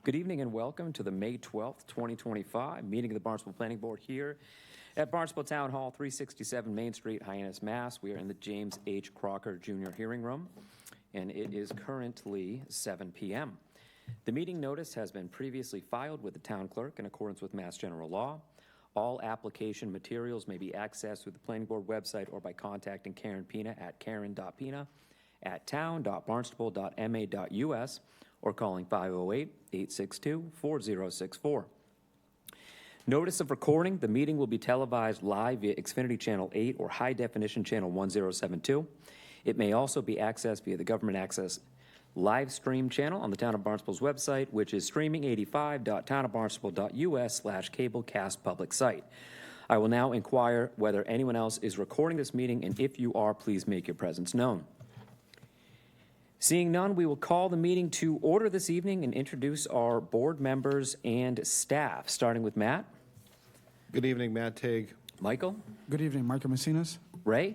Good evening and welcome to the May 12th, 2025 meeting of the Barnstable Planning Board here at Barnstable Town Hall, 367 Main Street, Hyannis, Mass. We are in the James H. Crocker Jr. Hearing Room, and it is currently 7 p.m. The meeting notice has been previously filed with the town clerk in accordance with Mass General Law. All application materials may be accessed through the Planning Board website or by contacting Karen Pina at karen.pina@town.barnstable.ma.us or calling 508-862-4064. Notice of recording: the meeting will be televised live via Xfinity Channel 8 or High Definition Channel 1072. It may also be accessed via the Government Access live stream channel on the Town of Barnstable's website, which is streaming85.townofbarnstable.us/cablecast public site. I will now inquire whether anyone else is recording this meeting, and if you are, please make your presence known. Seeing none, we will call the meeting to order this evening and introduce our board members and staff, starting with Matt. Good evening, Matt Tague. Michael. Good evening, Michael Messinas. Ray.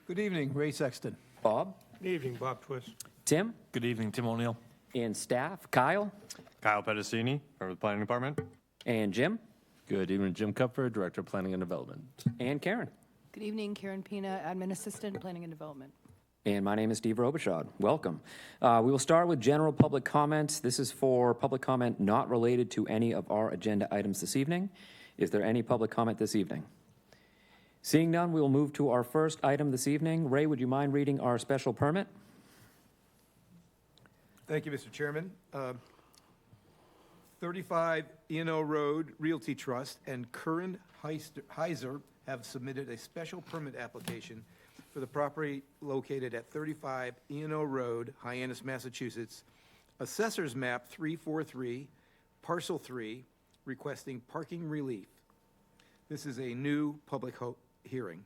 Good evening, Ray Sexton. Bob. Good evening, Bob Twist. Tim. Good evening, Tim O'Neill. And staff, Kyle. Kyle Pedicini, from the Planning Department. And Jim. Good evening, Jim Kupfer, Director of Planning and Development. And Karen. Good evening, Karen Pina, Admin Assistant, Planning and Development. And my name is Steve Robichaud. Welcome. We will start with general public comments. This is for public comment not related to any of our agenda items this evening. Is there any public comment this evening? Seeing none, we will move to our first item this evening. Ray, would you mind reading our special permit? Thank you, Mr. Chairman. 35 E&O Road Realty Trust and Curran Heiser have submitted a special permit application for the property located at 35 E&O Road, Hyannis, Massachusetts, Assessor's Map 343, Parcel 3, requesting parking relief. This is a new public hearing.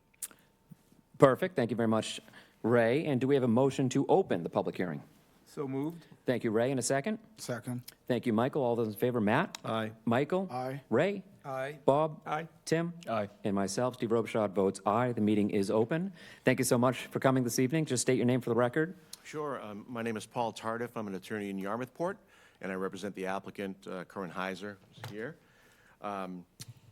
Perfect. Thank you very much, Ray. And do we have a motion to open the public hearing? So moved. Thank you, Ray. In a second? Second. Thank you, Michael. All those in favor? Matt? Aye. Michael? Aye. Ray? Aye. Bob? Aye. Tim? Aye. And myself, Steve Robichaud, votes aye. The meeting is open. Thank you so much for coming this evening. Just state your name for the record. Sure. My name is Paul Tardif. I'm an attorney in Yarmouthport, and I represent the applicant, Curran Heiser, who's here.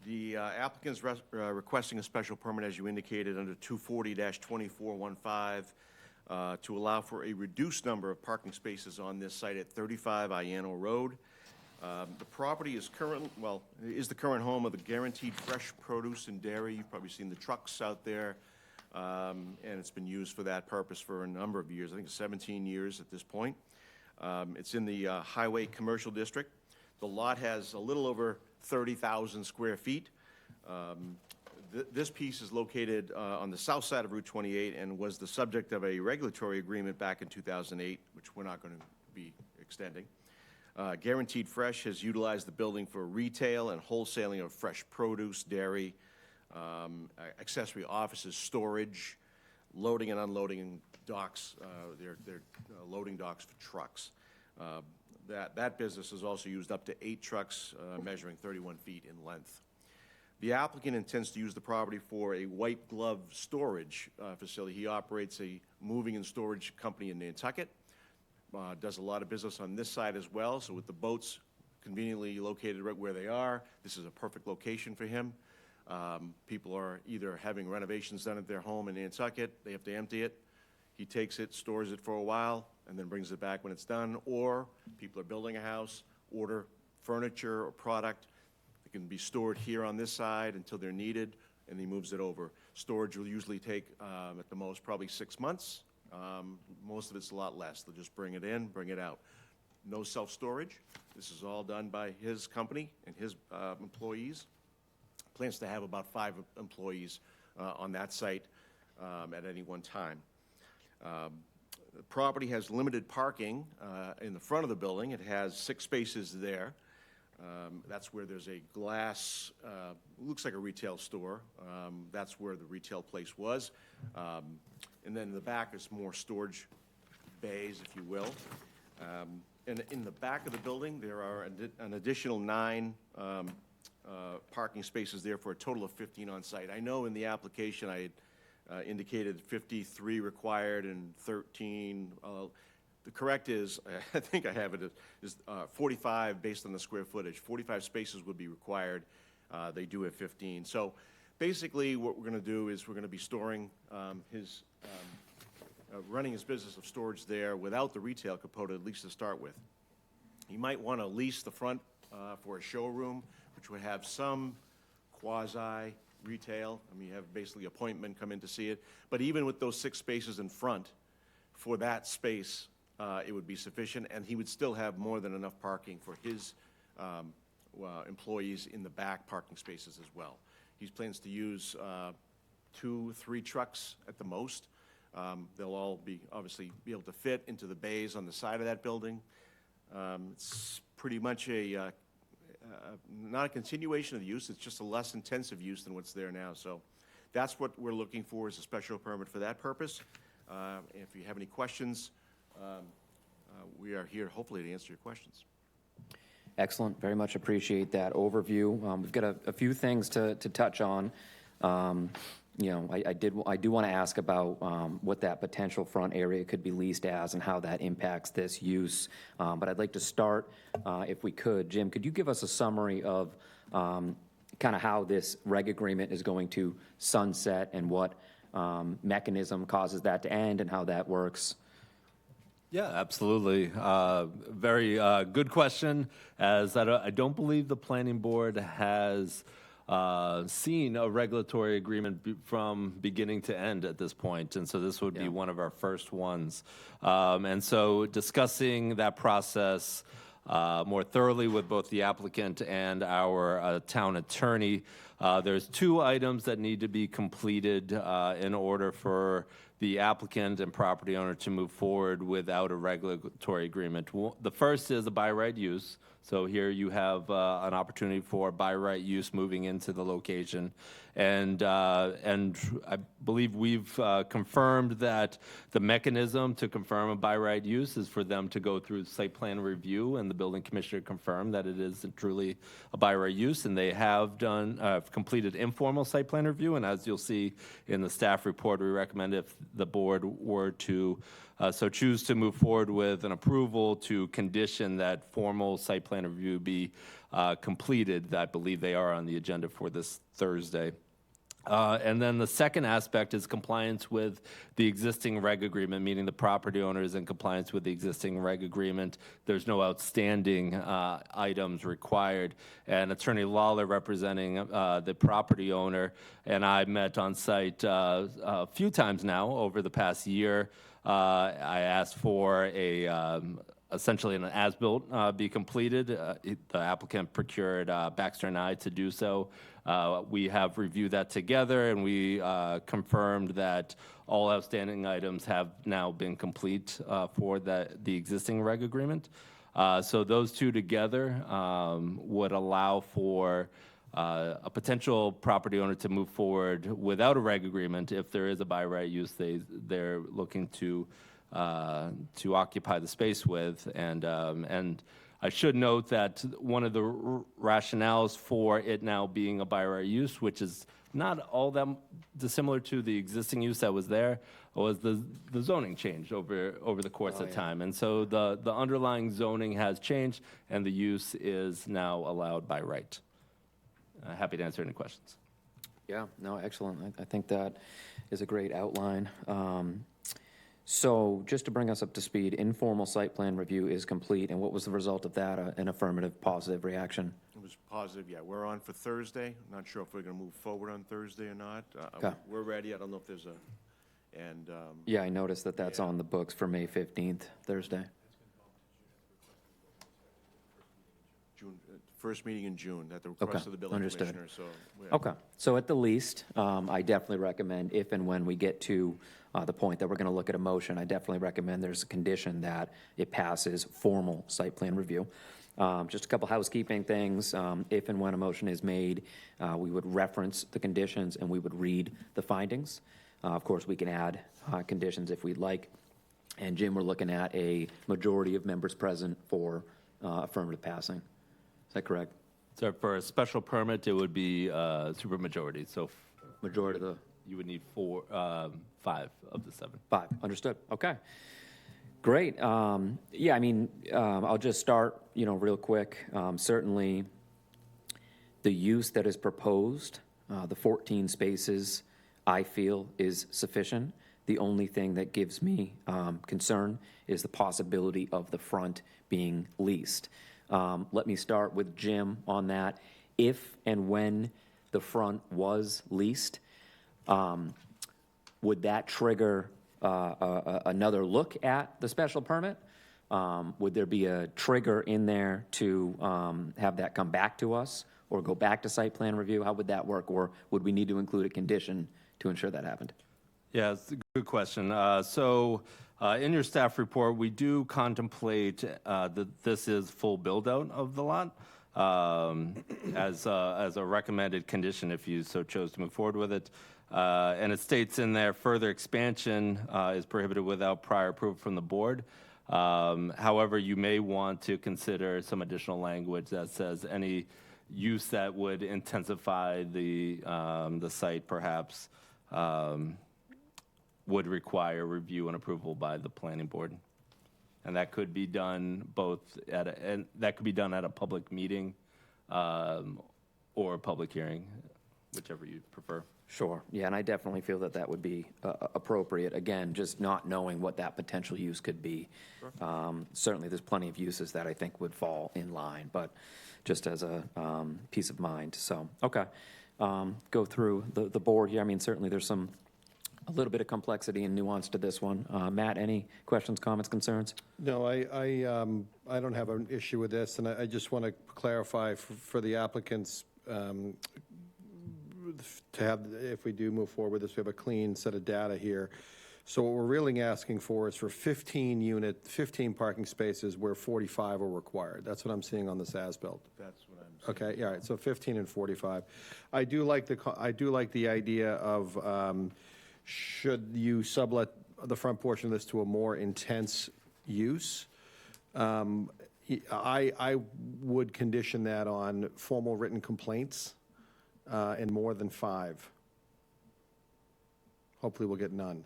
The applicant is requesting a special permit, as you indicated, under 240-2415 to allow for a reduced number of parking spaces on this site at 35 Iano Road. The property is the current home of the Guaranteed Fresh Produce and Dairy. You've probably seen the trucks out there, and it's been used for that purpose for a number of years. I think 17 years at this point. It's in the Highway Commercial District. The lot has a little over 30,000 square feet. This piece is located on the south side of Route 28 and was the subject of a regulatory agreement back in 2008, which we're not going to be extending. Guaranteed Fresh has utilized the building for retail and wholesaling of fresh produce, dairy, accessory offices, storage, loading and unloading docks. They're loading docks for trucks. That business has also used up to 8 trucks measuring 31 feet in length. The applicant intends to use the property for a white glove storage facility. He operates a moving and storage company in Nantucket. Does a lot of business on this side as well, so with the boats conveniently located right where they are, this is a perfect location for him. People are either having renovations done at their home in Nantucket, they have to empty it, he takes it, stores it for a while, and then brings it back when it's done, or people are building a house, order furniture or product, it can be stored here on this side until they're needed, and he moves it over. Storage will usually take, at the most, probably 6 months. Most of it's a lot less. They'll just bring it in, bring it out. No self-storage. This is all done by his company and his employees. Plans to have about 5 employees on that site at any one time. The property has limited parking in the front of the building. It has 6 spaces there. That's where there's a glass, looks like a retail store. That's where the retail place was. And then in the back is more storage bays, if you will. And in the back of the building, there are an additional 9 parking spaces there for a total of 15 on site. I know in the application I had indicated 53 required and 13 The correct is, I think I have it, is 45 based on the square footage. 45 spaces would be required. They do have 15. So basically, what we're going to do is we're going to be storing running his business of storage there without the retail component, at least to start with. You might want to lease the front for a showroom, which would have some quasi-retail. I mean, you have basically appointment, come in to see it. But even with those 6 spaces in front, for that space, it would be sufficient, and he would still have more than enough parking for his employees in the back parking spaces as well. He plans to use 2-3 trucks at the most. They'll all be, obviously, be able to fit into the bays on the side of that building. It's pretty much not a continuation of the use, it's just a less intensive use than what's there now. So that's what we're looking for, is a special permit for that purpose. If you have any questions, we are here hopefully to answer your questions. Excellent. Very much appreciate that overview. We've got a few things to touch on. You know, I do want to ask about what that potential front area could be leased as and how that impacts this use. But I'd like to start, if we could, Jim, could you give us a summary of kind of how this reg agreement is going to sunset and what mechanism causes that to end and how that works? Yeah, absolutely. Very good question, as I don't believe the planning board has seen a regulatory agreement from beginning to end at this point, and so this would be one of our first ones. And so discussing that process more thoroughly with both the applicant and our town attorney, there's 2 items that need to be completed in order for the applicant and property owner to move forward without a regulatory agreement. The first is a by right use. So here you have an opportunity for by right use moving into the location. And I believe we've confirmed that the mechanism to confirm a by right use is for them to go through site plan review, and the building commissioner confirmed that it is truly a by right use, and they have completed informal site plan review. And as you'll see in the staff report, we recommend if the board were to so choose to move forward with an approval to condition that formal site plan review be completed. I believe they are on the agenda for this Thursday. And then the second aspect is compliance with the existing reg agreement, meaning the property owner is in compliance with the existing reg agreement. There's no outstanding items required. And Attorney Lawler, representing the property owner, and I met on site a few times now over the past year. I asked for essentially an as-built be completed. The applicant procured Baxter and I to do so. We have reviewed that together, and we confirmed that all outstanding items have now been complete for the existing reg agreement. So those 2 together would allow for a potential property owner to move forward without a reg agreement if there is a by right use they're looking to occupy the space with. And I should note that one of the rationales for it now being a by right use, which is not all that dissimilar to the existing use that was there, was the zoning changed over the course of time. And so the underlying zoning has changed, and the use is now allowed by right. Happy to answer any questions. Yeah, no, excellent. I think that is a great outline. So just to bring us up to speed, informal site plan review is complete, and what was the result of that? An affirmative, positive reaction? It was positive, yeah. We're on for Thursday. I'm not sure if we're going to move forward on Thursday or not. Okay. We're ready. I don't know if there's Yeah, I noticed that that's on the books for May 15th, Thursday. first meeting in June at the request of the building understood. commissioner, so. Okay, so at the least, I definitely recommend, if and when we get to the point that we're going to look at a motion, I definitely recommend there's a condition that it passes formal site plan review. Just a couple housekeeping things. If and when a motion is made, we would reference the conditions and we would read the findings. Of course, we can add conditions if we'd like. And Jim, we're looking at a majority of members present for affirmative passing. Is that correct? So for a special permit, it would be supermajority. So Majority of the you would need 5 of the 7. 5. Understood. Okay. Great. Yeah, I mean, I'll just start, real quick. Certainly, the use that is proposed, the 14 spaces, I feel is sufficient. The only thing that gives me concern is the possibility of the front being leased. Let me start with Jim on that. If and when the front was leased, would that trigger another look at the special permit? Would there be a trigger in there to have that come back to us or go back to site plan review? How would that work? Or would we need to include a condition to ensure that happened? Yeah, it's a good question. So in your staff report, we do contemplate that this is full build-out of the lot as a recommended condition if you so chose to move forward with it. And it states in there, further expansion is prohibited without prior approval from the board. However, you may want to consider some additional language that says any use that would intensify the site perhaps would require review and approval by the planning board. And that could be done at a public meeting or a public hearing, whichever you prefer. Sure. Yeah, and I definitely feel that that would be appropriate. Again, just not knowing what that potential use could be. Certainly, there's plenty of uses that I think would fall in line, but just as a peace of mind. So, okay. Go through the board here. I mean, certainly there's a little bit of complexity and nuance to this one. Matt, any questions, comments, concerns? No, I don't have an issue with this, and I just want to clarify for the applicants to have, if we do move forward with this, we have a clean set of data here. So what we're really asking for is for 15 parking spaces where 45 are required. That's what I'm seeing on this as-built. That's what I'm saying. Okay, all right, so 15 and 45. I do like the idea of should you sublet the front portion of this to a more intense use. I would condition that on formal written complaints and more than 5. Hopefully we'll get none.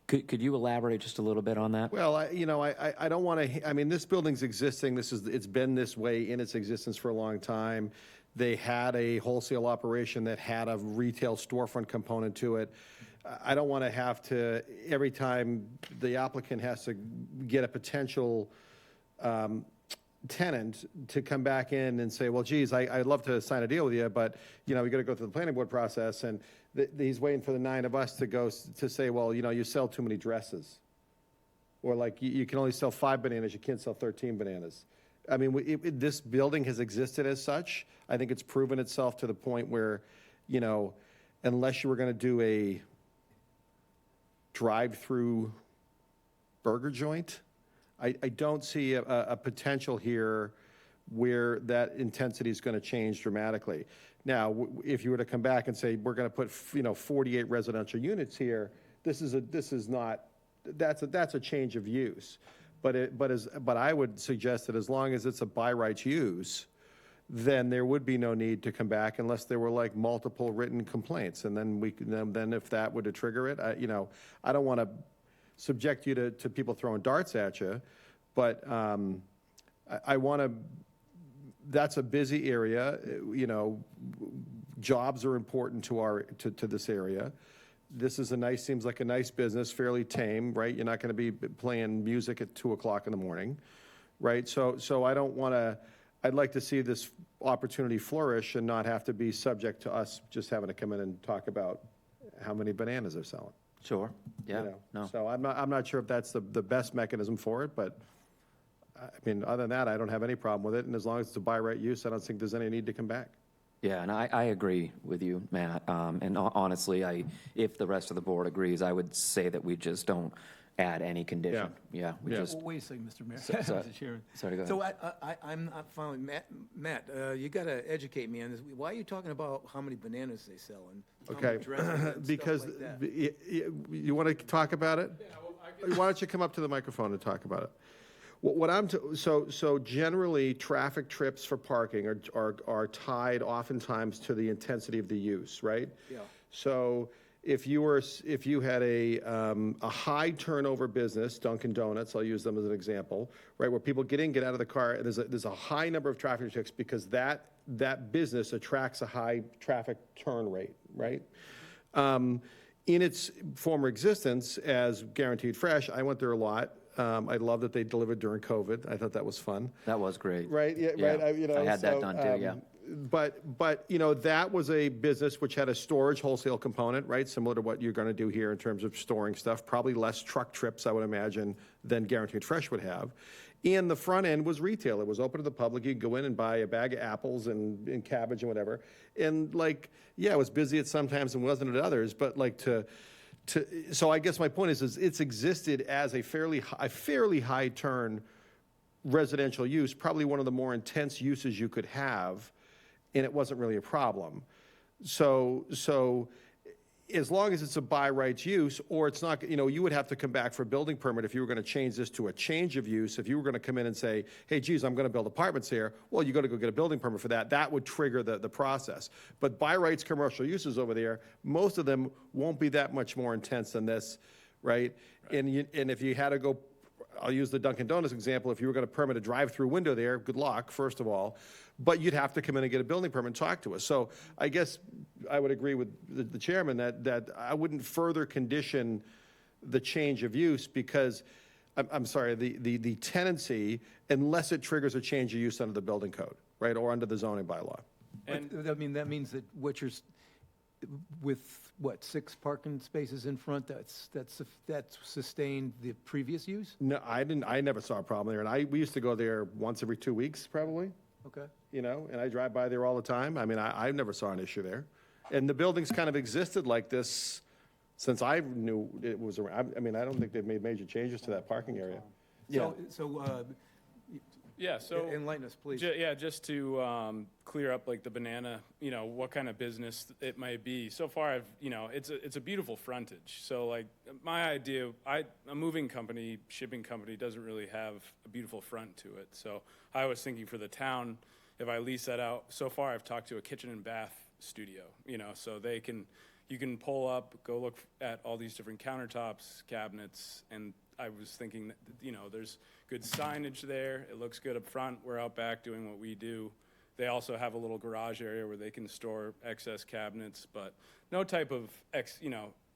Could you elaborate just a little bit on that? Well, I don't want to, I mean, this building's existing, it's been this way in its existence for a long time. They had a wholesale operation that had a retail storefront component to it. I don't want to have to, every time the applicant has to get a potential tenant to come back in and say, well, geez, I'd love to sign a deal with you, but, we got to go through the planning board process, and he's waiting for the 9 of us to go to say, well, you sell too many dresses. Or like, you can only sell 5 bananas, you can't sell 13 bananas. I mean, this building has existed as such. I think it's proven itself to the point where, unless you were going to do a drive-through burger joint, I don't see a potential here where that intensity is going to change dramatically. Now, if you were to come back and say, we're going to put, 48 residential units here, that's a change of use. But I would suggest that as long as it's a by rights use, then there would be no need to come back unless there were like multiple written complaints. And then if that were to trigger it, I don't want to subject you to people throwing darts at you, but I want to, that's a busy area, jobs are important to this area. This is seems like a nice business, fairly tame, right? You're not going to be playing music at 2 o'clock in the morning, right? So I don't want to, I'd like to see this opportunity flourish and not have to be subject to us just having to come in and talk about how many bananas they're selling. Sure. Yeah. No. So I'm not sure if that's the best mechanism for it, but I mean, other than that, I don't have any problem with it. And as long as it's a by right use, I don't think there's any need to come back. Yeah, and I agree with you, Matt. And honestly, if the rest of the board agrees, I would say that we just don't add any condition. Yeah, we Yeah. just, Well, wait a second, Mr. Mayor. So- Mr. Chairman. sorry, go ahead. So I'm not following, Matt, you got to educate me on this. Why are you talking about how many bananas they sell and how many Okay, dresses and stuff because like that? you want to talk about it? Why don't you come up to the microphone and talk about it? So generally, traffic trips for parking are tied oftentimes to the intensity of the use, right? Yeah. So if you had a high turnover business, Dunkin' Donuts, I'll use them as an example, right, where people get in, get out of the car, and there's a high number of traffic checks because that business attracts a high traffic turn rate, right? In its former existence as Guaranteed Fresh, I went there a lot. I love that they delivered during COVID. I thought that was fun. That was great. Right, yeah, Yeah. right. I had that done too, yeah. But that was a business which had a storage wholesale component, right? Similar to what you're going to do here in terms of storing stuff. Probably less truck trips, I would imagine, than Guaranteed Fresh would have. And the front end was retail. It was open to the public. You could go in and buy a bag of apples and cabbage and whatever. And it was busy at some times and wasn't at others. But so I guess my point is it's existed as a fairly high turn residential use, probably one of the more intense uses you could have, and it wasn't really a problem. So as long as it's a by rights use, or it's not, you would have to come back for a building permit if you were going to change this to a change of use. If you were going to come in and say, hey, geez, I'm going to build apartments here, well, you got to go get a building permit for that. That would trigger the process. But by rights commercial uses over there, most of them won't be that much more intense than this, right? And if you had to go, I'll use the Dunkin' Donuts example. If you were going to permit a drive-through window there, good luck, first of all. But you'd have to come in and get a building permit and talk to us. So I guess I would agree with the chairman that I wouldn't further condition the change of use because, I'm sorry, the tenancy, unless it triggers a change of use under the building code, right, or under the zoning bylaw. And that means that with 6 parking spaces in front, that's sustained the previous use? No, I never saw a problem there. And we used to go there once every 2 weeks, probably. Okay. And I drive by there all the time. I mean, I never saw an issue there. And the building's kind of existed like this since I knew it was around. I mean, I don't think they've made major changes to that parking area. So enlighten us, please. just to clear up the banana, what kind of business it might be. So far, it's a beautiful frontage. So my idea, a moving company, shipping company doesn't really have a beautiful front to it. So I was thinking for the town, if I lease that out. So far, I've talked to a kitchen and bath studio, so you can pull up, go look at all these different countertops, cabinets, and I was thinking that, there's good signage there. It looks good up front. We're out back doing what we do. They also have a little garage area where they can store excess cabinets, but no type of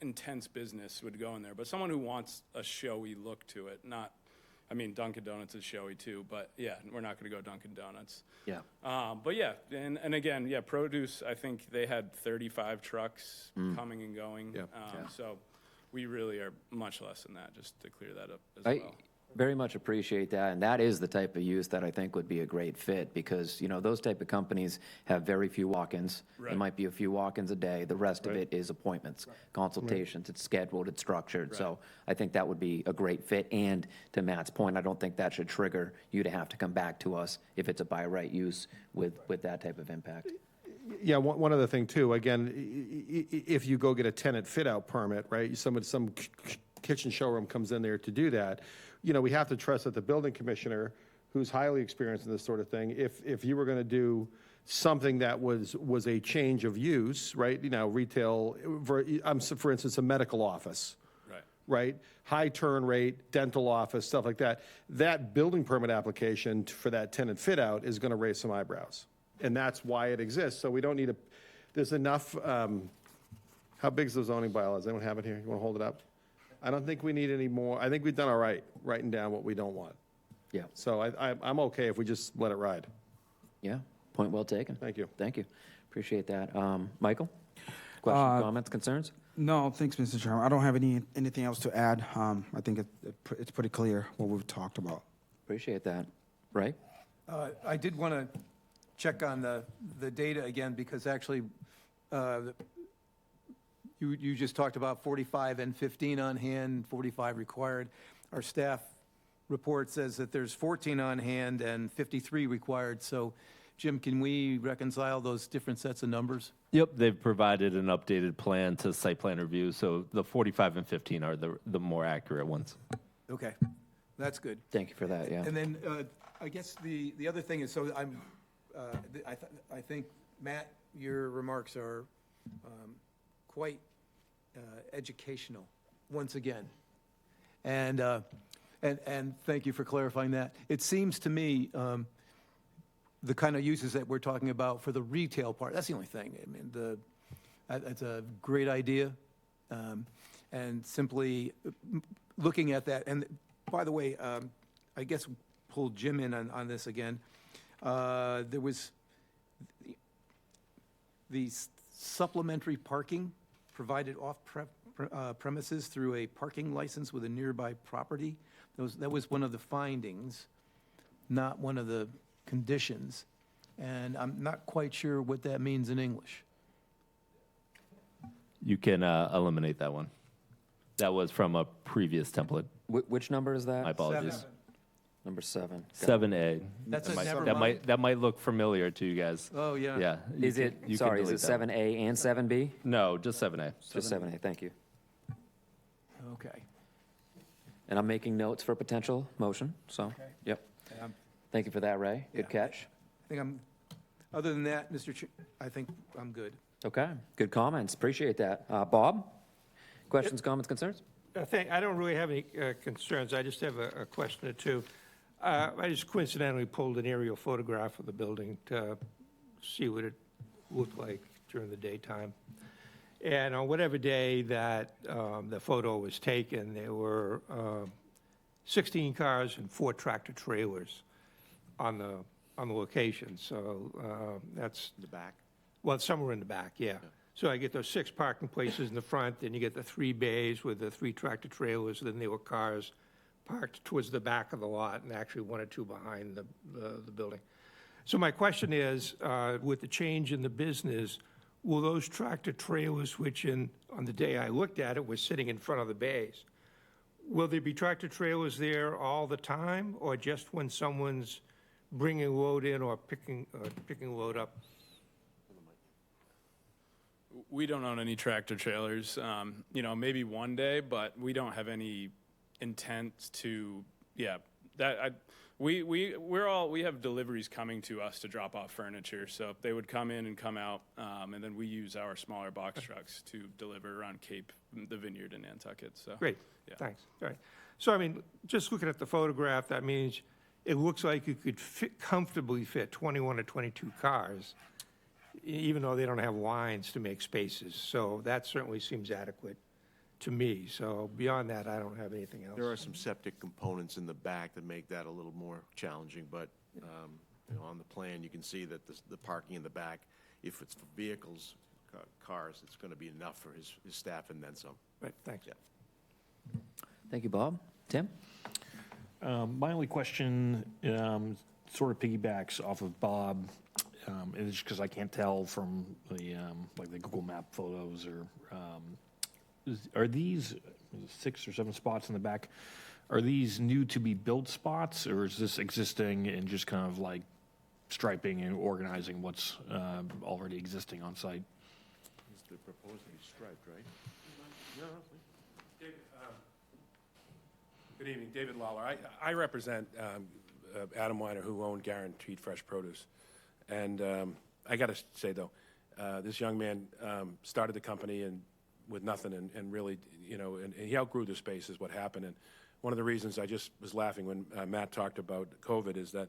intense business would go in there. But someone who wants a showy look to it, Dunkin' Donuts is showy too, but yeah, we're not going to go Dunkin' Donuts. Yeah. But yeah, and again, produce, I think they had 35 trucks coming and going. Yeah. So we really are much less than that, just to clear that up as I well. very much appreciate that, and that is the type of use that I think would be a great fit, because, those type of companies have very few walk-ins. There Right. might be a few walk-ins a day. The rest of it is appointments, consultations. It's scheduled, it's structured. So I think that would be a great fit, and to Matt's point, I don't think that should trigger you to have to come back to us if it's a by right use with that type of impact. Yeah, one other thing too, again, if you go get a tenant fit-out permit, right, some kitchen showroom comes in there to do that, we have to trust that the building commissioner, who's highly experienced in this sort of thing, if you were going to do something that was a change of use, right, retail, for instance, a medical office, right, high turn rate, dental office, stuff like that, that building permit application for that tenant fit-out is going to raise some eyebrows. And that's why it exists. So we don't need there's enough, how big is the zoning bylaws? Anyone have it here? You want to hold it up? I don't think we need any more. I think we've done all right, writing down what we don't want. Yeah. So I'm okay if we just let it ride. Yeah, point well taken. Thank you. Thank you. Appreciate that. Michael? Questions, comments, concerns? No, thanks, Mr. Chairman. I don't have anything else to add. I think it's pretty clear what we've talked about. Appreciate that. Ray? I did want to check on the data again, because actually, you just talked about 45 and 15 on hand, 45 required. Our staff report says that there's 14 on hand and 53 required. So, Jim, can we reconcile those different sets of numbers? Yep, they've provided an updated plan to site plan review, so the 45 and 15 are the more accurate ones. Okay, that's good. Thank you for that, yeah. And then I guess the other thing is, so I think, Matt, your remarks are quite educational, once again. And thank you for clarifying that. It seems to me, the kind of uses that we're talking about for the retail part, that's the only thing. I mean, that's a great idea. And simply looking at that, and by the way, I guess pull Jim in on this again. There was the supplementary parking provided off premises through a parking license with a nearby property. That was one of the findings, not one of the conditions. And I'm not quite sure what that means in English. You can eliminate that one. That was from a previous template. Which number is that? My apologies. Number 7. 7A. That's a That might- never that mind. that might look familiar to you guys. Oh, yeah. Yeah. you Is can- it, you can sorry, is delete it that one. 7A and 7B? No, just 7A. Just 7A, thank you. Okay. And I'm making notes for potential motion, so, yep. Um, Thank you for that, Ray. Good Yeah. catch. I think other than that, Mr. Chair, I think I'm good. Okay, good comments, appreciate that. Bob? Questions, comments, concerns? I don't really have any concerns. I just have a question or two. I just coincidentally pulled an aerial photograph of the building to see what it looked like during the daytime. And on whatever day that the photo was taken, there were 16 cars and 4 tractor trailers on the location. So that's, In the back. well, somewhere in the back, yeah. So I get those 6 parking places in the front, then you get the 3 bays with the 3 tractor trailers, then there were cars parked towards the back of the lot, and actually 1 or 2 behind the building. So my question is, with the change in the business, will those tractor trailers, which on the day I looked at it, were sitting in front of the bays, will there be tractor trailers there all the time, or just when someone's bringing a load in or picking a load up? We don't own any tractor trailers, maybe one day, but we don't have any intent to, we have deliveries coming to us to drop off furniture, so they would come in and come out, and then we use our smaller box trucks to deliver around Cape, the Vineyard, and Nantucket, so. Great, Yeah. thanks. All right. So, I mean, just looking at the photograph, that means it looks like you could comfortably fit 21 or 22 cars, even though they don't have lines to make spaces. So that certainly seems adequate to me. So beyond that, I don't have anything else. There are some septic components in the back that make that a little more challenging, but, on the plan, you can see that the parking in the back, if it's for vehicles, cars, it's going to be enough for his staff and then some. Right, thanks. Yeah. Thank you, Bob. Tim? My only question sort of piggybacks off of Bob, and it's because I can't tell from the like the Google Map photos or are these 6 or 7 spots in the back? Are these new to be built spots, or is this existing and just kind of like striping and organizing what's already existing on site? They're proposed to be striped, right? Good evening, David Lawler. I represent Adam Weiner, who owned Guaranteed Fresh Produce. And I got to say, though, this young man started the company with nothing and really, and he outgrew the space is what happened. And one of the reasons I just was laughing when Matt talked about COVID is that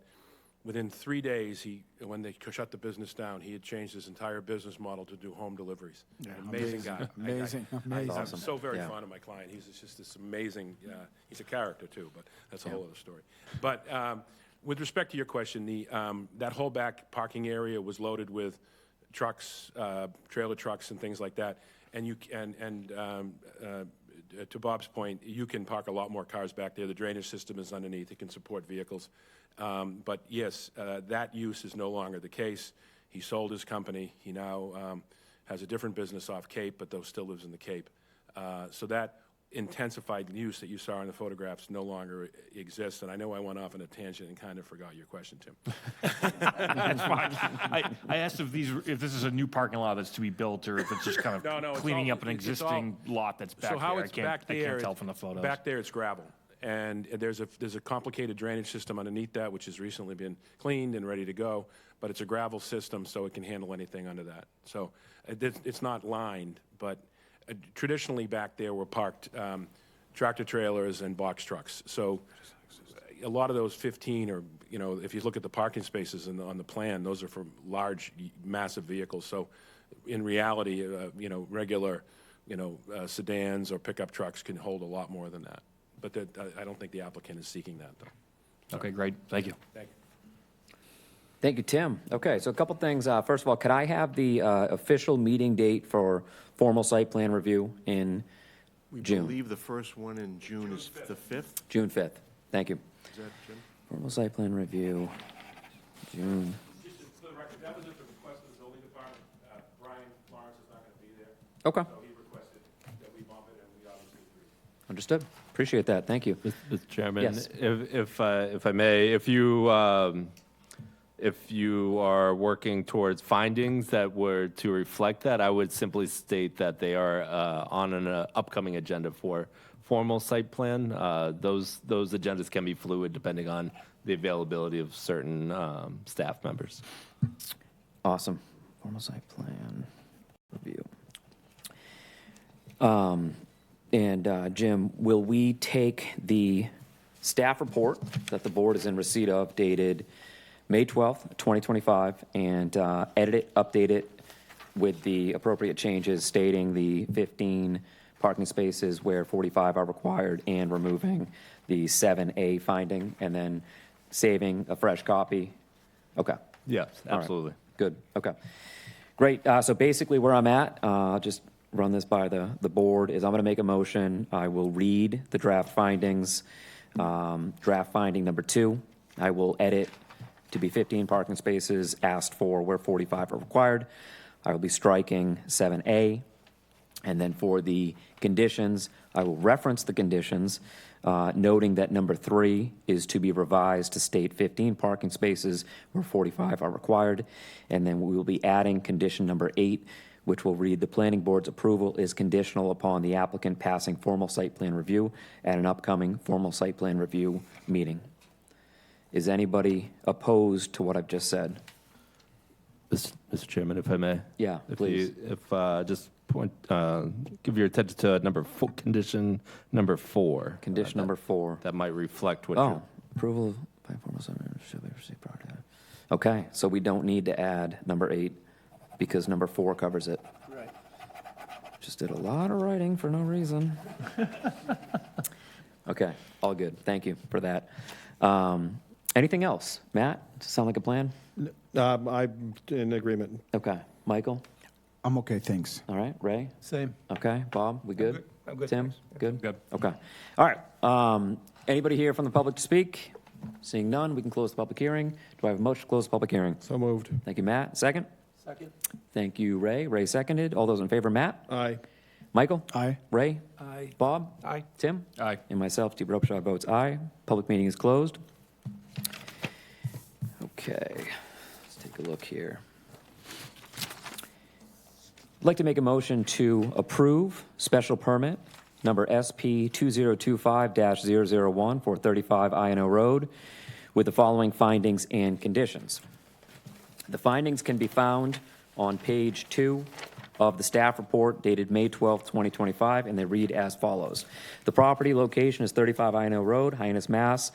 within 3 days, when they shut the business down, he had changed his entire business model to do home deliveries. Amazing guy. Amazing. I'm so very fond of my client. He's just this amazing, he's a character too, but that's a whole other story. But with respect to your question, that whole back parking area was loaded with trucks, trailer trucks and things like that. And to Bob's point, you can park a lot more cars back there. The drainage system is underneath. It can support vehicles. But yes, that use is no longer the case. He sold his company. He now has a different business off Cape, but though still lives in the Cape. So that intensified use that you saw in the photographs no longer exists. And I know I went off on a tangent and kind of forgot your question, Tim. That's fine. I asked if this is a new parking lot that's to be built, or if it's just kind of No, it's cleaning all- up an it's existing lot that's back So how there. it's back there, I can't tell from the photos. Back there, it's gravel. And there's a complicated drainage system underneath that, which has recently been cleaned and ready to go. But it's a gravel system, so it can handle anything under that. So it's not lined, but traditionally back there were parked tractor trailers and box trucks. So a lot of those 15 or, you know, if you look at the parking spaces on the plan, those are for large, massive vehicles. So in reality, you know, regular, you know, sedans or pickup trucks can hold a lot more than that. But I don't think the applicant is seeking that, though. Okay, great. Thank you. Thank you. Thank you, Tim. Okay, so a couple things. First of all, could I have the official meeting date for formal site plan review in We June? believe the first one in June is the 5th. June 5th. Thank you. Is that, Jim? Formal site plan review, June. Just for the record, that was at the request of the building department. Brian Lawrence is not going to be there. Okay, So he requested that we bump it, and we obviously agreed. understood. Appreciate that. Thank you. Mr. Chairman, Yes. if I may, if you are working towards findings that were to reflect that, I would simply state that they are on an upcoming agenda for formal site plan. Those agendas can be fluid depending on the availability of certain staff members. Awesome. Formal site plan review. And Jim, will we take the staff report that the board is in receipt of dated May 12th, 2025, and edit it, update it with the appropriate changes stating the 15 parking spaces where 45 are required and removing the 7A finding, and then saving a fresh copy? Okay. Yes, All right. absolutely. Good, okay. Great, so basically where I'm at, just run this by the board, is I'm gonna make a motion. I will read the draft findings. Draft finding number 2, I will edit to be 15 parking spaces asked for where 45 are required. I will be striking 7A. And then for the conditions, I will reference the conditions, noting that number 3 is to be revised to state 15 parking spaces where 45 are required. And then we will be adding condition number 8, which will read, the planning board's approval is conditional upon the applicant passing formal site plan review at an upcoming formal site plan review meeting. Is anybody opposed to what I've just said? Mr. Chairman, if I may. Yeah, please. Just point, give your attention to condition number 4. Condition number 4. That might reflect what Oh, you're. approval by formal site plan shall be received prior to that. Okay, so we don't need to add number 8 because number 4 covers it. Right. Just did a lot of writing for no reason. Okay, all good. Thank you for that. Anything else? Matt, does it sound like a plan? I'm in agreement. Okay, Michael? I'm okay, thanks. All right, Ray? Same. Okay, Bob, we good? good. I'm good, Tim, thanks. good? Good. Okay. All right, anybody here from the public to speak? Seeing none, we can close the public hearing. Do I have a motion to close the public hearing? So moved. Thank you, Matt. Second? Second. Thank you, Ray. Ray seconded. All those in favor, Matt? Aye. Michael? Aye. Ray? Aye. Bob? Aye. Tim? Aye. And myself, Steve Robshaw, votes aye. Public meeting is closed. Okay, let's take a look here. I'd like to make a motion to approve special permit number SP 2025-001 for 35 INO Road with the following findings and conditions. The findings can be found on page 2 of the staff report dated May 12, 2025, and they read as follows. The property location is 35 INO Road, Hyannis, Mass.,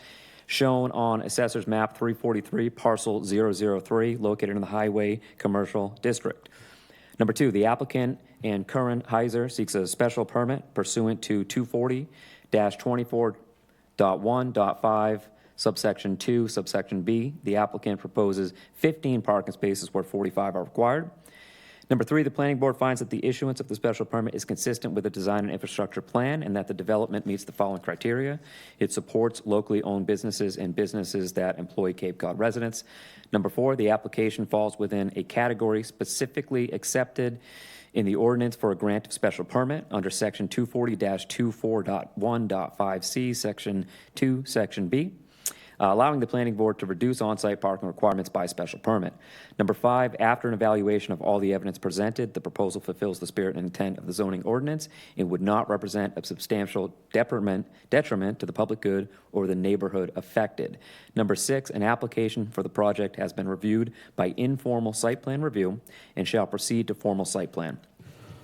shown on Assessor's Map 343, Parcel 003, located in the Highway Commercial District. Number 2, the applicant and current Heiser seeks a special permit pursuant to 240-24.1.5, subsection 2, subsection B. The applicant proposes 15 parking spaces where 45 are required. Number 3, the planning board finds that the issuance of the special permit is consistent with the design and infrastructure plan and that the development meets the following criteria. It supports locally owned businesses and businesses that employ Cape Cod residents. Number 4, the application falls within a category specifically accepted in the ordinance for a grant of special permit under section 240-24.1.5C, section 2, section B. Allowing the planning board to reduce on-site parking requirements by special permit. Number 5, after an evaluation of all the evidence presented, the proposal fulfills the spirit and intent of the zoning ordinance and would not represent a substantial detriment to the public good or the neighborhood affected. Number 6, an application for the project has been reviewed by informal site plan review and shall proceed to formal site plan.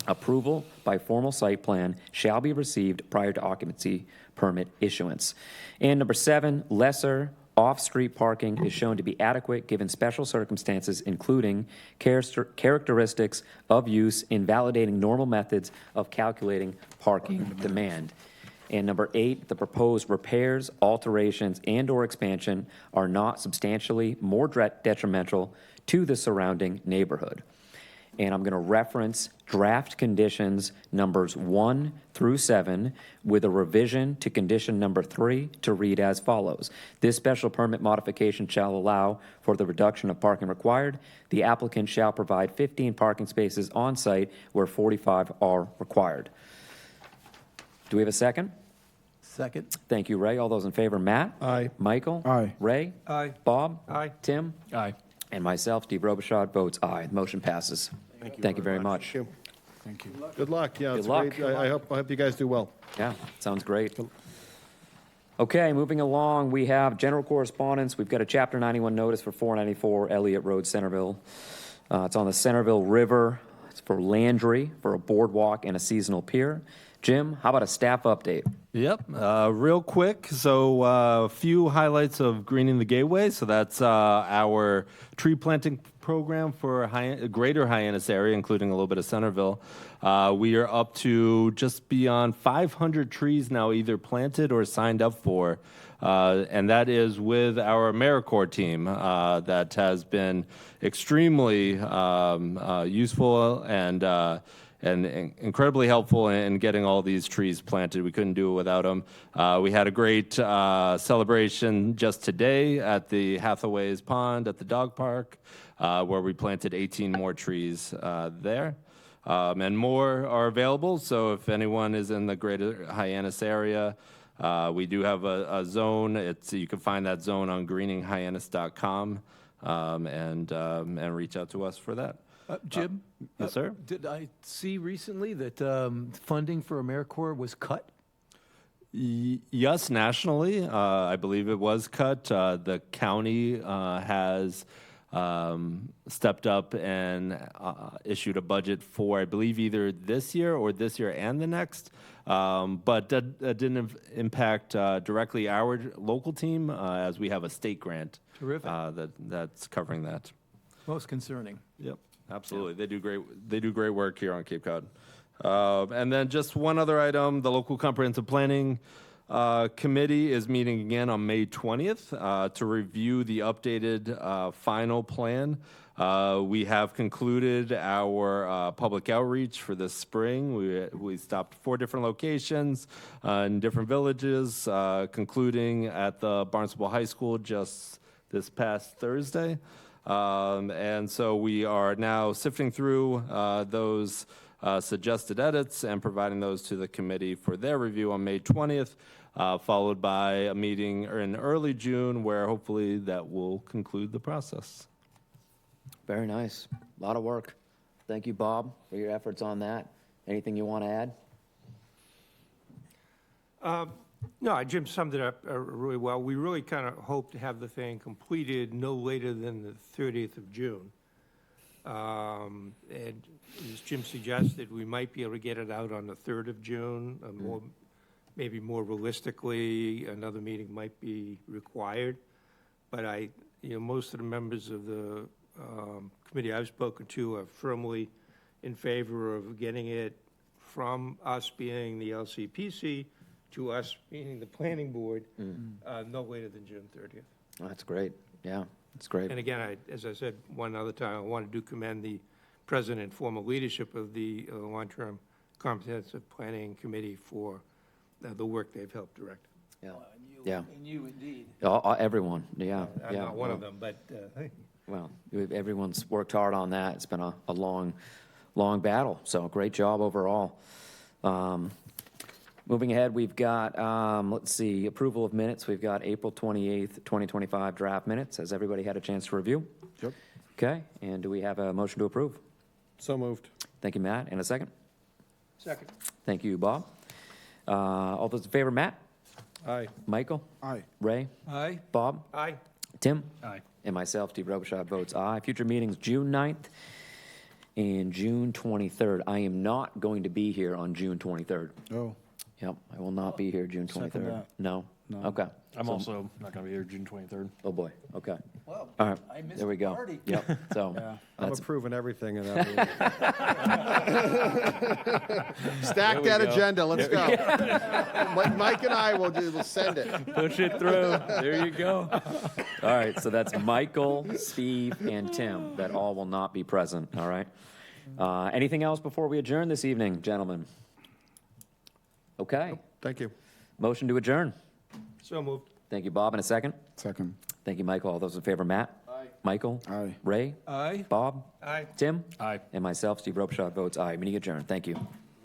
Approval by formal site plan shall be received prior to occupancy permit issuance. And number 7, lesser off-street parking is shown to be adequate given special circumstances, including characteristics of use in validating normal methods of calculating parking demand. And number 8, the proposed repairs, alterations, and/or expansion are not substantially more detrimental to the surrounding neighborhood. And I'm going to reference draft conditions numbers 1 through 7 with a revision to condition number 3 to read as follows. This special permit modification shall allow for the reduction of parking required. The applicant shall provide 15 parking spaces on site where 45 are required. Do we have a second? Second. Thank you, Ray. All those in favor, Matt? Aye. Michael? Aye. Ray? Aye. Bob? Aye. Tim? Aye. And myself, Steve Robichaud, votes aye. The motion passes. Thank you very much. Thank you. Thank you. Good luck. Yeah, it's luck. great. I hope you guys do well. Yeah, sounds great. Okay, moving along, we have general correspondence. We've got a Chapter 91 notice for 494 Elliott Road, Centerville. It's on the Centerville River. It's for Landry, for a boardwalk and a seasonal pier. Jim, how about a staff update? Yep, real quick. So a few highlights of Greening the Gateway. So that's our tree planting program for greater Hyannis area, including a little bit of Centerville. We are up to just beyond 500 trees now either planted or signed up for. And that is with our AmeriCorps team that has been extremely useful and incredibly helpful in getting all these trees planted. We couldn't do it without them. We had a great celebration just today at the Hathaways Pond at the dog park, where we planted 18 more trees there. And more are available, so if anyone is in the greater Hyannis area, we do have a zone. You can find that zone on greeninghyannis.com and reach out to us for that. Jim? Yes, sir? Did I see recently that funding for AmeriCorps was cut? Yes, nationally, I believe it was cut. The county has stepped up and issued a budget for, I believe, either this year and the next. But that didn't impact directly our local team, as we have a state grant. Terrific. That's covering that. Most concerning. Yep, absolutely. They do great work here on Cape Cod. And then just one other item: the local comprehensive planning committee is meeting again on May 20th to review the updated final plan. We have concluded our public outreach for this spring. We stopped 4 different locations in different villages, concluding at the Barnstable High School just this past Thursday. And so we are now sifting through those suggested edits and providing those to the committee for their review on May 20th, followed by a meeting in early June where hopefully that will conclude the process. Very nice. A lot of work. Thank you, Bob, for your efforts on that. Anything you want to add? No, Jim summed it up really well. We really kind of hope to have the thing completed no later than the 30th of June. And as Jim suggested, we might be able to get it out on the 3rd of June. Maybe more realistically, another meeting might be required. But most of the members of the committee I've spoken to are firmly in favor of getting it from us being the LCPC to us being the planning board no later than June 30th. Oh, that's great. Yeah, that's great. And again, as I said one other time, I wanted to commend the president and former leadership of the long-term comprehensive planning committee for the work they've helped direct. Yeah. Yeah. And you indeed. Everyone, yeah. I'm yeah. not one of them, but Well, everyone's worked hard on that. It's been a long battle, so great job overall. Moving ahead, we've got, let's see, approval of minutes. We've got April 28th, 2025 draft minutes. Has everybody had a chance to review? Yep. Okay, and do we have a motion to approve? So moved. Thank you, Matt. And a second? second. Thank you, Bob. All those in favor, Matt? Aye. Michael? Aye. Ray? Aye. Bob? Aye. Tim? Aye. And myself, Steve Robichaud, votes aye. Future meetings, June 9th and June 23rd. I am not going to be here on June 23rd. Oh, Yep, I will not be here June Second 23rd. that. No? No. Okay. I'm So- also not going to be here June 23rd. Oh, boy, okay. Well, All right, I missed there we the go. party. Yep, so, I'm that's, approving everything in that meeting. Stack that go. agenda, let's go. Mike and I will send it. push it through. There you go. All right, so that's Michael, Steve, and Tim that all will not be present, all right? Anything else before we adjourn this evening, gentlemen? Okay, Thank you. motion to adjourn. So moved. Thank you, Bob, in a second. second. Thank you, Michael. All those in favor, Matt? Aye. Michael? Aye. Ray? Aye. Bob? Aye. Tim? Aye. And myself, Steve Ropeshot, votes aye. Meeting adjourned. Thank you.